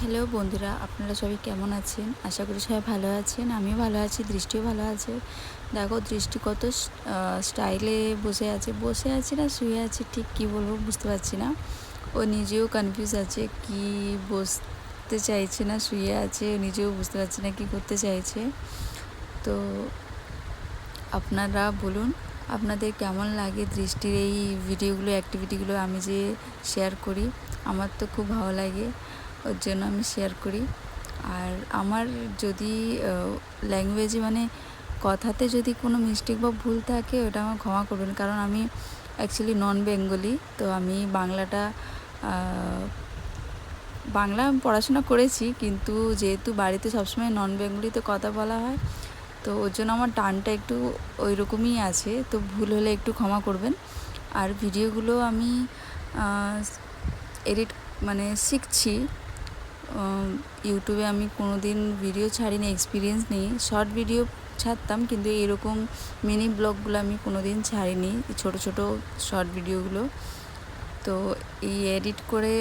Hello বন্ধুরা, আপনারা সবাই কেমন আছেন? আশা করি সবাই ভালো আছেন। আমিও ভালো আছি, দৃষ্টিও ভালো আছে। দেখো দৃষ্টি কত স্টাইলে বসে আছে না শুয়ে আছে, ঠিক কী বলবো বুঝতে পারছি না। ও নিজেও কনফিউজ আছে, কি বসতে চাইছে না শুয়ে আছে, নিজেও বুঝতে পারছি না কি করতে চাইছে। তো আপনারা বলুন আপনাদের কেমন লাগে দৃষ্টির এই ভিডিওগুলো, অ্যাক্টিভিটিগুলো আমি যে শেয়ার করি। আমার তো খুব ভালো লাগে, ওর জন্য আমি শেয়ার করি। আর আমার যদি ল্যাঙ্গুয়েজে মানে কথাতে যদি কোনো মিস্টেক বা ভুল থাকে ওটা আমার ক্ষমা করবেন, কারণ আমি অ্যাকচুয়ালি নন বেঙ্গলি। তো আমি বাংলা পড়াশোনা করেছি, কিন্তু যেহেতু বাড়িতে সবসময় নন বেঙ্গলিতে কথা বলা হয়, তো ওর জন্য আমার টানটা একটু ওই রকমই আছে। তো ভুল হলে একটু ক্ষমা করবেন। আর ভিডিওগুলো আমি এডিট মানে শিখছি। ইউটিউবে আমি কোনো দিন ভিডিও ছাড়িনি, এক্সপিরিয়েন্স নেই। শর্ট ভিডিও ছাড়তাম, কিন্তু এরকম মিনি ব্লগগুলো আমি কোনো দিন ছাড়িনি, ছোট ছোট শর্ট ভিডিওগুলো। তো এই এডিট করে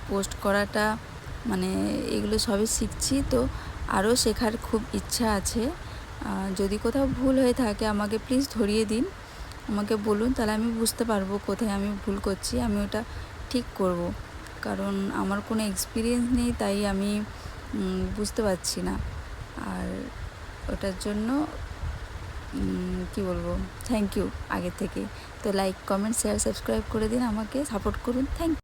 পোস্ট করাটা মানে এগুলো সবই শিখছি। তো আরও শেখার খুব ইচ্ছা আছে। যদি কোথাও ভুল হয়ে থাকে আমাকে প্লিজ ধরিয়ে দিন, আমাকে বলুন, তাহলে আমি বুঝতে পারবো কোথায় আমি ভুল করছি, আমি ওটা ঠিক করব। কারণ আমার কোনো এক্সপিরিয়েন্স নেই, তাই আমি বুঝতে পারছি না। আর ওটার জন্য কি বলবো, থ্যাংক ইউ আগে থেকে। তো লাইক, কমেন্ট, শেয়ার, সাবস্ক্রাইব করে দিন, আমাকে সাপোর্ট করুন। Thank you.